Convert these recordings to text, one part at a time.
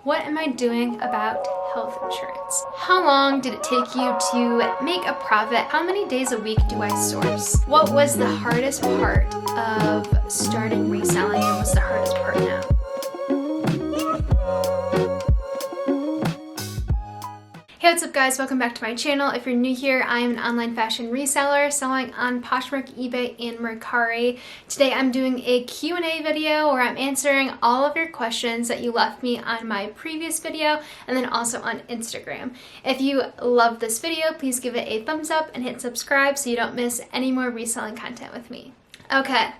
What am I doing about health insurance? How long did it take you to make a profit? How many days a week do I source? What was the hardest part of starting reselling and what's the hardest part now? Hey, what's up guys? Welcome back to my channel. If you're new here, I am an online fashion reseller selling on Poshmark, eBay, and Mercari. Today I'm doing a Q&A video where I'm answering all of your questions that you left me on my previous video and then also on Instagram. If you love this video, please give it a thumbs up and hit subscribe so you don't miss any more reselling content with me. Okay,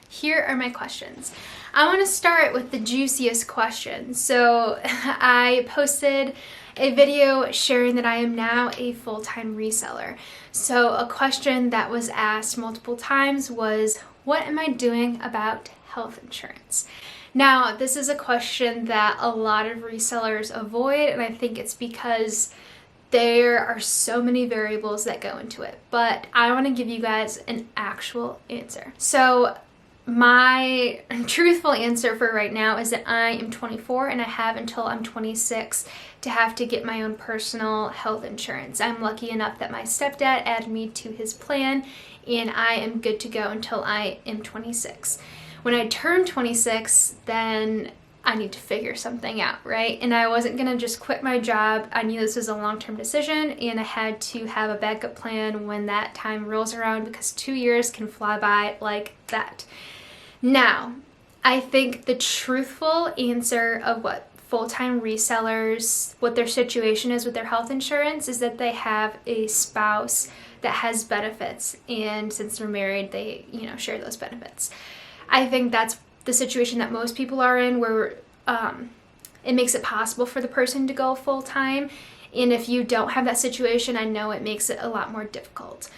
here are my questions. I want to start with the juiciest question. So I posted a video sharing that I am now a full-time reseller. So a question that was asked multiple times was, what am I doing about health insurance? Now, this is a question that a lot of resellers avoid, and I think it's because there are so many variables that go into it. But I want to give you guys an actual answer. So my truthful answer for right now is that I am 24 and I have until I'm 26 to have to get my own personal health insurance. I'm lucky enough that my stepdad added me to his plan and I am good to go until I am 26. When I turn 26, then I need to figure something out, right? And I wasn't gonna just quit my job. I knew this was a long-term decision and I had to have a backup plan when that time rolls around because 2 years can fly by like that. Now, I think the truthful answer of what full-time resellers, what their situation is with their health insurance is that they have a spouse that has benefits, and since they're married, they, share those benefits. I think that's the situation that most people are in, where it makes it possible for the person to go full-time, and if you don't have that situation, I know it makes it a lot more difficult.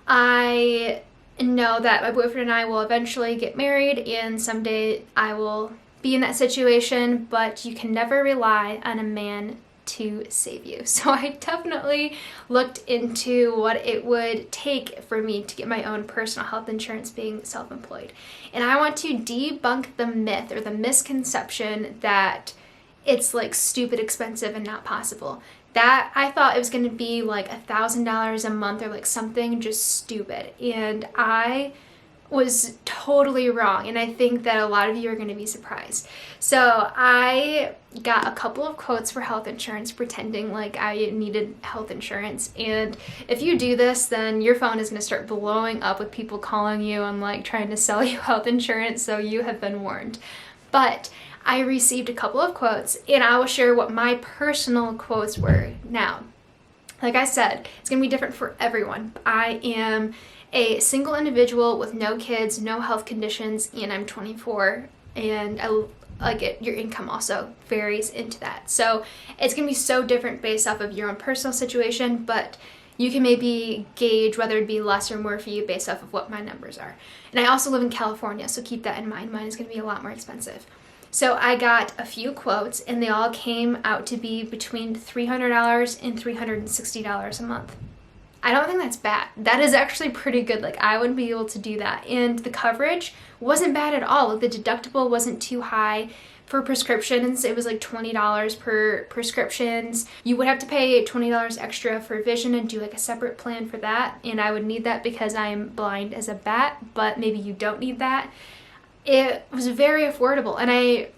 I know that my boyfriend and I will eventually get married and someday I will be in that situation, but you can never rely on a man to save you. So I definitely looked into what it would take for me to get my own personal health insurance being self-employed. And I want to debunk the myth or the misconception that it's like stupid expensive and not possible. That I thought it was going to be like $1,000 a month or like something just stupid, and I was totally wrong, and I think that a lot of you are going to be surprised. So I got a couple of quotes for health insurance pretending like I needed health insurance, and if you do this, then your phone is going to start blowing up with people calling you and like trying to sell you health insurance, so you have been warned. But I received a couple of quotes and I will share what my personal quotes were. Now, like I said, it's going to be different for everyone. I am a single individual with no kids, no health conditions, and I'm 24, and I get your income also varies into that. So it's going to be so different based off of your own personal situation, but you can maybe gauge whether it'd be less or more for you based off of what my numbers are. And I also live in California, so keep that in mind. Mine is going to be a lot more expensive. So I got a few quotes and they all came out to be between $300 and $360 a month. I don't think that's bad. That is actually pretty good. Like, I wouldn't be able to do that. And the coverage wasn't bad at all. Like, the deductible wasn't too high. For prescriptions, it was like $20 per prescriptions. You would have to pay $20 extra for vision and do like a separate plan for that. And I would need that because I'm blind as a bat, but maybe you don't need that. It was very affordable, and I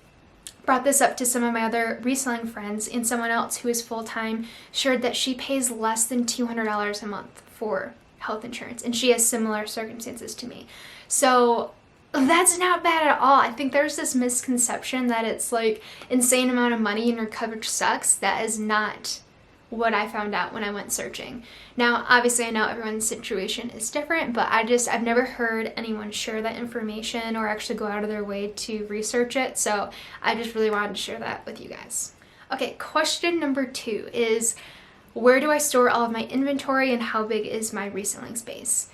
brought this up to some of my other reselling friends, and someone else who is full-time shared that she pays less than $200 a month for health insurance, and she has similar circumstances to me. So that's not bad at all. I think there's this misconception that it's like insane amount of money and your coverage sucks. That is not what I found out when I went searching. Now, obviously I know everyone's situation is different, but I've never heard anyone share that information or actually go out of their way to research it, so I just really wanted to share that with you guys. Okay, question number 2 is, where do I store all of my inventory and how big is my reselling space?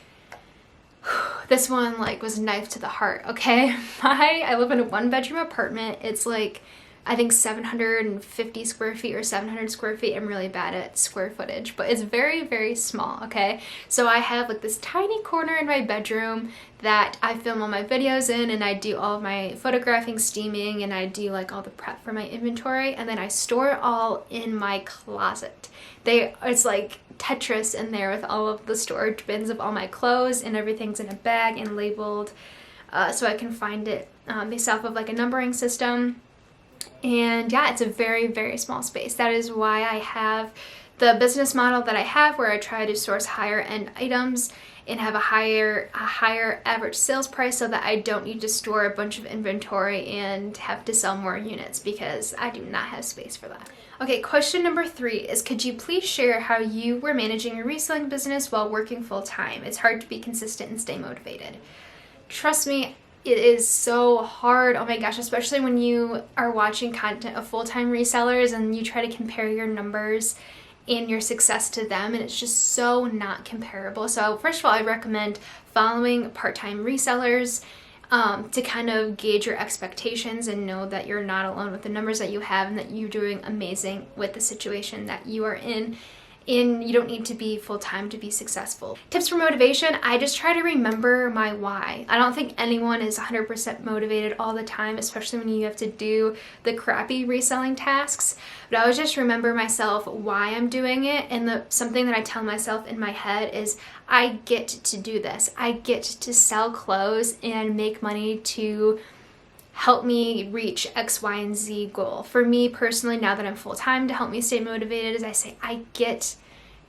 This one was a knife to the heart, okay? I live in a 1-bedroom apartment. It's like I think 750 square feet or 700 square feet. I'm really bad at square footage, but it's very, very small, okay? So I have like this tiny corner in my bedroom that I film all my videos in, and I do all of my photographing, steaming, and I do like all the prep for my inventory, and then I store it all in my closet. It's like Tetris in there with all of the storage bins of all my clothes, and everything's in a bag and labeled so I can find it based off of like a numbering system. And yeah, it's a very, very small space. That is why I have the business model that I have, where I try to source higher end items and have a higher average sales price, so that I don't need to store a bunch of inventory and have to sell more units, because I do not have space for that. Okay, question number 3 is, could you please share how you were managing your reselling business while working full time? It's hard to be consistent and stay motivated. Trust me, it is so hard. Oh my gosh, especially when you are watching content of full-time resellers and you try to compare your numbers and your success to them, and it's just so not comparable. So first of all, I recommend following part-time resellers to kind of gauge your expectations and know that you're not alone with the numbers that you have, and that you're doing amazing with the situation that you are in. And you don't need to be full-time to be successful. Tips for motivation, I just try to remember my why. I don't think anyone is 100% motivated all the time, especially when you have to do the crappy reselling tasks. But I always just remember myself why I'm doing it, and something that I tell myself in my head is, I get to do this. I get to sell clothes and make money to help me reach X, Y, and Z goal. For me personally, now that I'm full-time, to help me stay motivated, is I say I get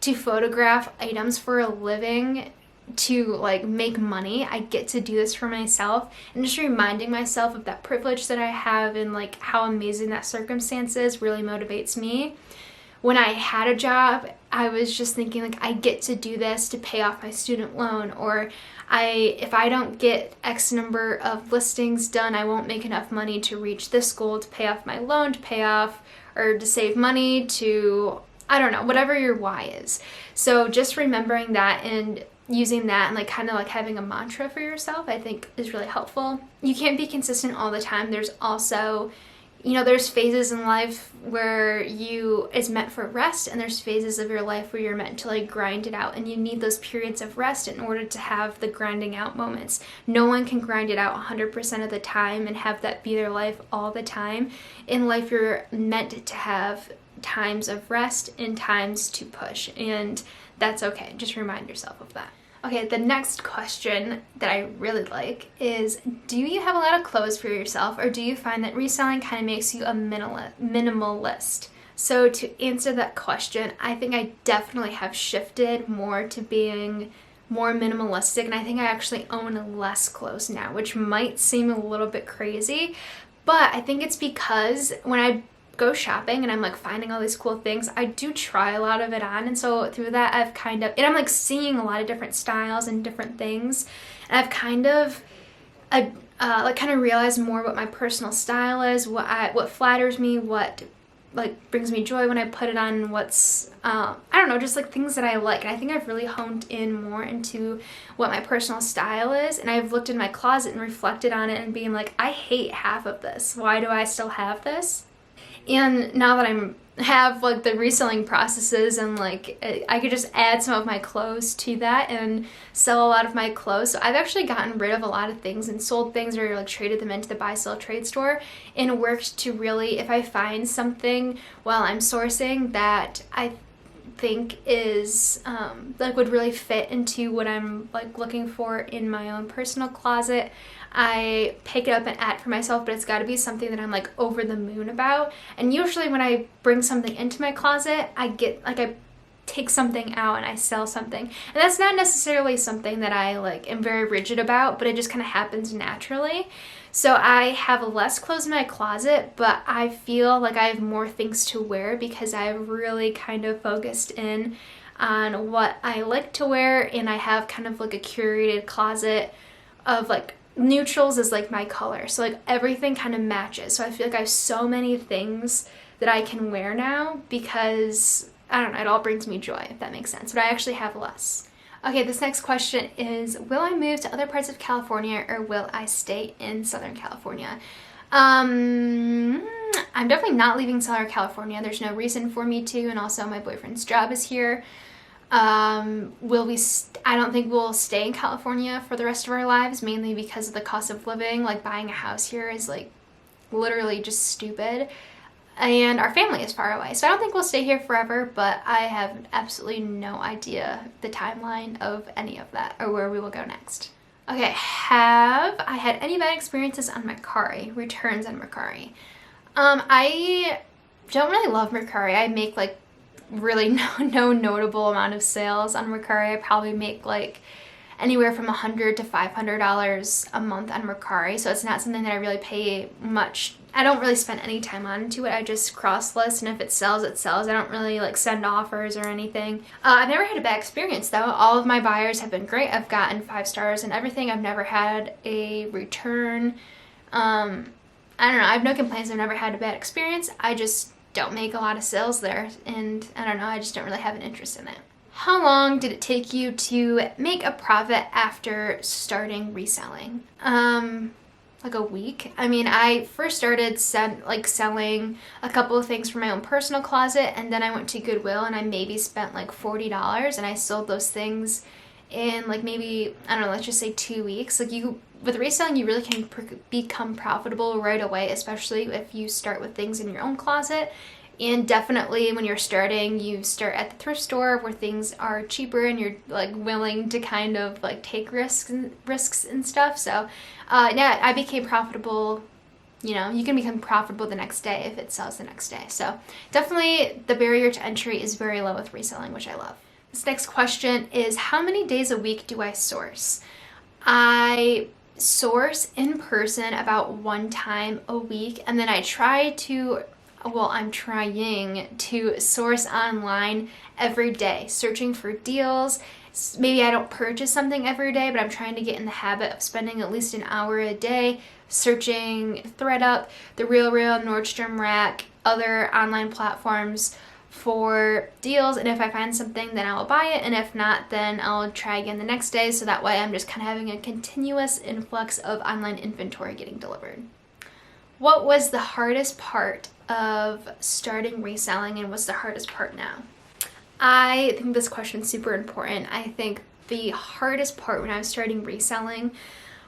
to photograph items for a living to like make money. I get to do this for myself, and just reminding myself of that privilege that I have and like how amazing that circumstance is really motivates me. When I had a job, I was just thinking like, I get to do this to pay off my student loan, or if I don't get X number of listings done, I won't make enough money to reach this goal, to pay off my loan, to pay off or to save money, to, I don't know, whatever your why is. So just remembering that and using that and like kind of like having a mantra for yourself, I think is really helpful. You can't be consistent all the time. There's also, you know, there's phases in life where it's meant for rest, and there's phases of your life where you're meant to like grind it out, and you need those periods of rest in order to have the grinding out moments. No one can grind it out 100% of the time and have that be their life all the time. In life, you're meant to have times of rest and times to push, and that's okay. Just remind yourself of that. Okay, the next question that I really like is, do you have a lot of clothes for yourself, or do you find that reselling kind of makes you a minimalist? So to answer that question, I think I definitely have shifted more to being more minimalistic, and I think I actually own less clothes now, which might seem a little bit crazy, but I think it's because when I go shopping and I'm like finding all these cool things, I do try a lot of it on, and so through that I'm like seeing a lot of different styles and different things, and I've kind of realized more what my personal style is, what flatters me, what like brings me joy when I put it on, what's I don't know, just like things that I like. And I think I've really honed in more into what my personal style is, and I've looked in my closet and reflected on it and being like, I hate half of this. Why do I still have this? And now that have like the reselling processes, and like I could just add some of my clothes to that and sell a lot of my clothes. So I've actually gotten rid of a lot of things and sold things, or like traded them into the buy sell trade store, and worked to really, if I find something while I'm sourcing that I think is like would really fit into what I'm like looking for in my own personal closet, I pick it up and add for myself, but it's got to be something that I'm like over the moon about. And usually when I bring something into my closet, I take something out and I sell something. And that's not necessarily something that I like am very rigid about, but it just kind of happens naturally. So I have less clothes in my closet, but I feel like I have more things to wear because I've really kind of focused in on what I like to wear, and I have kind of like a curated closet of like neutrals is like my color, so like everything kind of matches. So I feel like I have so many things that I can wear now because I don't know, it all brings me joy, if that makes sense, but I actually have less. Okay, this next question is, will I move to other parts of California or will I stay in Southern California? I'm definitely not leaving Seller, California. There's no reason for me to, and also my boyfriend's job is here. I don't think we'll stay in California for the rest of our lives, mainly because of the cost of living. Like, buying a house here is like literally just stupid. And our family is far away, so I don't think we'll stay here forever, but I have absolutely no idea the timeline of any of that or where we will go next. Okay, have I had any bad experiences on Mercari, returns on Mercari? I don't really love Mercari. I make like really no notable amount of sales on Mercari. I probably make like anywhere from $100 to $500 a month on Mercari, so it's not something that I really pay much. I don't really spend any time onto it. I just cross list, and if it sells, it sells. I don't really like send offers or anything. I've never had a bad experience though. All of my buyers have been great. I've gotten 5 stars and everything. I've never had a return. I don't know. I have no complaints. I've never had a bad experience. I just don't make a lot of sales there, and I don't know. I just don't really have an interest in it. How long did it take you to make a profit after starting reselling? Like a week. I mean, I first started selling a couple of things for my own personal closet, and then I went to Goodwill and I maybe spent like $40, and I sold those things in like maybe, I don't know, let's just say 2 weeks. Like, with reselling, you really can become profitable right away, especially if you start with things in your own closet. And definitely when you're starting, you start at the thrift store where things are cheaper and you're like willing to kind of like take risks and stuff. So yeah, I became profitable. You know, you can become profitable the next day if it sells the next day. So definitely the barrier to entry is very low with reselling, which I love. This next question is, how many days a week do I source? I source in person about 1 time a week, and then I'm trying to source online every day, searching for deals. Maybe I don't purchase something every day, but I'm trying to get in the habit of spending at least an hour a day searching ThreadUp, The RealReal, Nordstrom Rack, other online platforms for deals. And if I find something, then I will buy it, and if not, then I'll try again the next day. So that way I'm just kind of having a continuous influx of online inventory getting delivered. What was the hardest part of starting reselling, and what's the hardest part now? I think this question is super important. I think the hardest part when I was starting reselling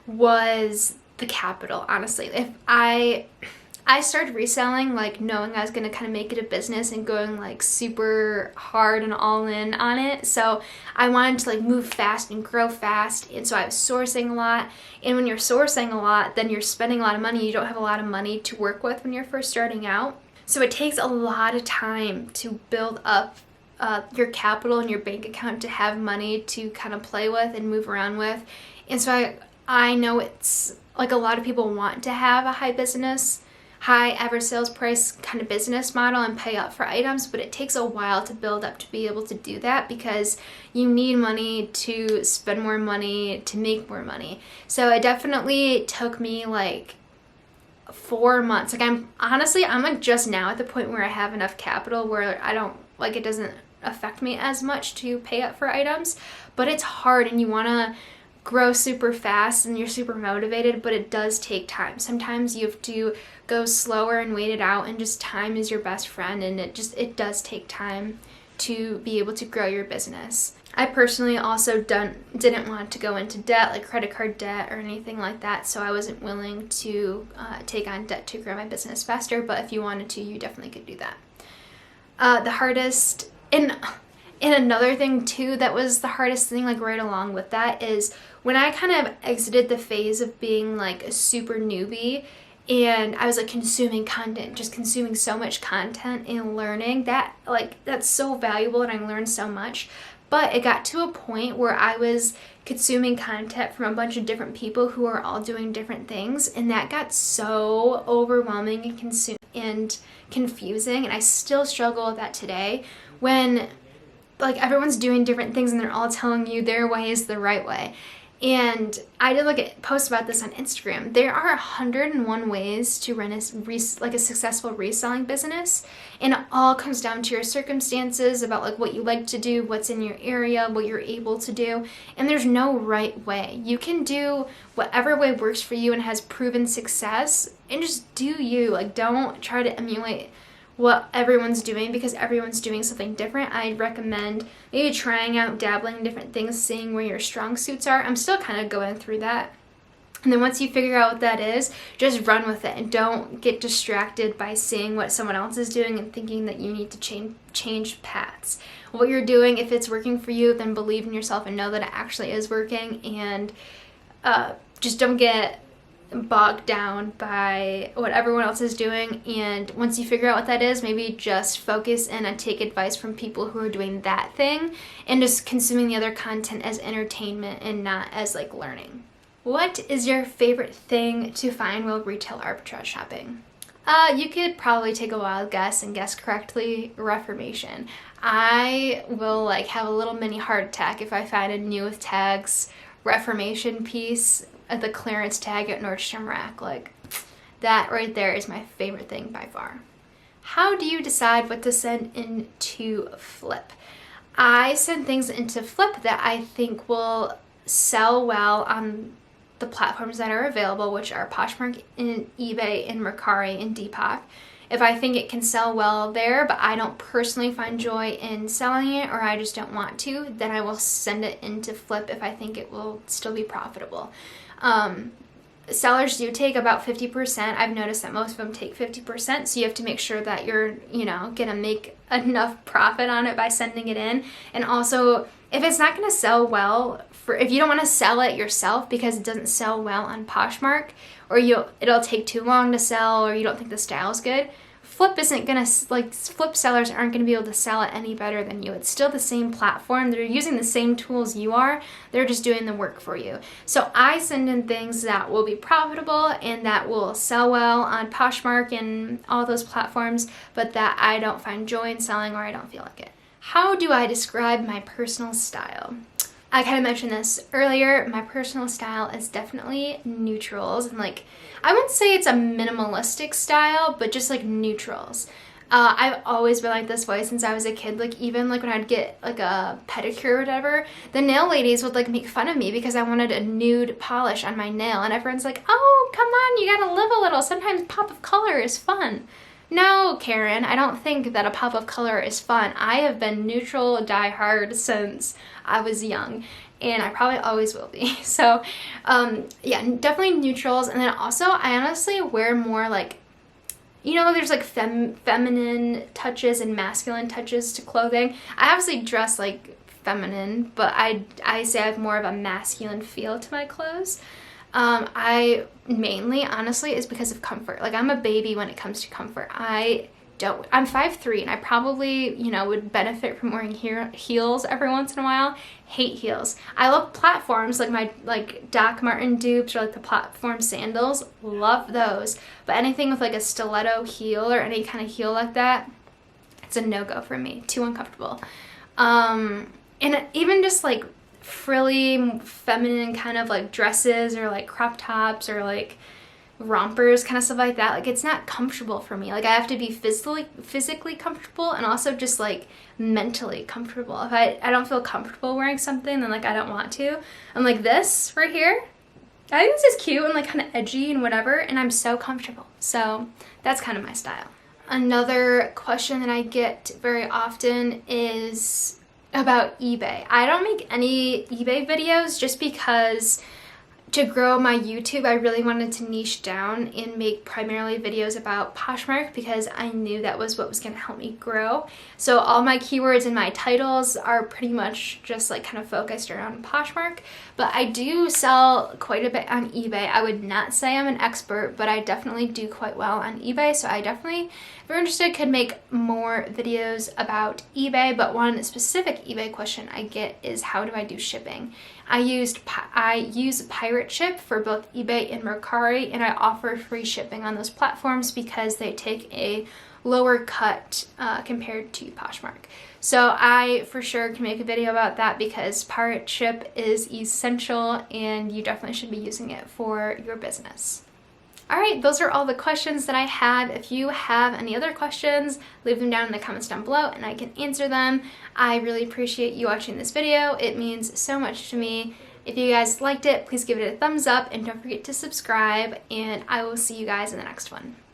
was the capital, honestly. If I started reselling like knowing I was going to kind of make it a business and going like super hard and all in on it. So I wanted to like move fast and grow fast, and so I was sourcing a lot. And when you're sourcing a lot, then you're spending a lot of money. You don't have a lot of money to work with when you're first starting out. So it takes a lot of time to build up your capital in your bank account to have money to kind of play with and move around with. And so I know it's like a lot of people want to have a high average sales price kind of business model and pay up for items, but it takes a while to build up to be able to do that, because you need money to spend more money to make more money. So it definitely took me like 4 months. Like, I'm like just now at the point where I have enough capital where I don't like, it doesn't affect me as much to pay up for items, but it's hard and you want to grow super fast and you're super motivated, but it does take time. Sometimes you have to go slower and wait it out, and just time is your best friend, and it does take time to be able to grow your business. I personally also didn't want to go into debt, like credit card debt or anything like that, so I wasn't willing to take on debt to grow my business faster, but if you wanted to, you definitely could do that. The hardest, and another thing too that was the hardest thing, like right along with that, is when I kind of exited the phase of being like a super newbie and I was like consuming content, just consuming so much content and learning that, like, that's so valuable and I learned so much. But it got to a point where I was consuming content from a bunch of different people who are all doing different things, and that got so overwhelming and confusing, and I still struggle with that today when like everyone's doing different things and they're all telling you their way is the right way. And I did like a post about this on Instagram. There are 101 ways to run a successful reselling business, and it all comes down to your circumstances, about like what you like to do, what's in your area, what you're able to do, and there's no right way. You can do whatever way works for you and has proven success, and just do you. Like, don't try to emulate what everyone's doing, because everyone's doing something different. I'd recommend maybe trying out, dabbling in different things, seeing where your strong suits are. I'm still kind of going through that. And then once you figure out what that is, just run with it and don't get distracted by seeing what someone else is doing and thinking that you need to change paths. What you're doing, if it's working for you, then believe in yourself and know that it actually is working, and just don't get bogged down by what everyone else is doing. And once you figure out what that is, maybe just focus in and take advice from people who are doing that thing, and just consuming the other content as entertainment and not as like learning. What is your favorite thing to find while retail arbitrage shopping? You could probably take a wild guess and guess correctly. Reformation. I will like have a little mini heart attack if I find a new with tags Reformation piece at the clearance tag at Nordstrom Rack. Like, that right there is my favorite thing by far. How do you decide what to send into Flip? I send things into Flip that I think will sell well on the platforms that are available, which are Poshmark, and eBay, and Mercari, and Depop. If I think it can sell well there, but I don't personally find joy in selling it, or I just don't want to, then I will send it into Flip if I think it will still be profitable. Sellers do take about 50%. I've noticed that most of them take 50%, so you have to make sure that you're, gonna make enough profit on it by sending it in. And also, if it's not gonna sell well, if you don't want to sell it yourself because it doesn't sell well on Poshmark, or it'll take too long to sell, or you don't think the style is good, Flip isn't gonna, Flip sellers aren't gonna be able to sell it any better than you. It's still the same platform. They're using the same tools you are. They're just doing the work for you. So I send in things that will be profitable and that will sell well on Poshmark and all those platforms, but that I don't find joy in selling, or I don't feel like it. How do I describe my personal style? I kind of mentioned this earlier. My personal style is definitely neutrals, and I wouldn't say it's a minimalistic style, but just like neutrals. I've always been like this way since I was a kid. Even when I'd get a pedicure or whatever, the nail ladies would make fun of me because I wanted a nude polish on my nail, and everyone's like, "Oh, come on, you gotta live a little. Sometimes pop of color is fun." No, Karen, I don't think that a pop of color is fun. I have been neutral die-hard since I was young, and I probably always will be. So, yeah, definitely neutrals. And then also, I honestly wear more there's feminine touches and masculine touches to clothing. I obviously dress feminine, but I say I have more of a masculine feel to my clothes. I mainly, honestly, is because of comfort. I'm a baby when it comes to comfort. I'm 5'3", and I probably, would benefit from wearing heels every once in a while. Hate heels. I love platforms, my Doc Marten dupes, or the platform sandals. Love those. But anything with a stiletto heel or any kind of heel like that, it's a no-go for me. Too uncomfortable. And even just frilly, feminine kind of dresses, or crop tops, or rompers, kind of stuff like that. It's not comfortable for me. I have to be physically comfortable, and also just mentally comfortable. If I don't feel comfortable wearing something, then I don't want to. I'm this right here. I think this is cute and kind of edgy and whatever, and I'm so comfortable. So that's kind of my style. Another question that I get very often is about eBay. I don't make any eBay videos just because to grow my YouTube, I really wanted to niche down and make primarily videos about Poshmark, because I knew that was what was going to help me grow. So all my keywords and my titles are pretty much just kind of focused around Poshmark, but I do sell quite a bit on eBay. I would not say I'm an expert, but I definitely do quite well on eBay, so I definitely If you're interested, could make more videos about eBay, but one specific eBay question I get is how do I do shipping? I use Pirate Ship for both eBay and Mercari, and I offer free shipping on those platforms because they take a lower cut compared to Poshmark. So I for sure can make a video about that because Pirate Ship is essential and you definitely should be using it for your business. Alright, those are all the questions that I have. If you have any other questions, leave them down in the comments down below and I can answer them. I really appreciate you watching this video. It means so much to me. If you guys liked it, please give it a thumbs up and don't forget to subscribe, and I will see you guys in the next one.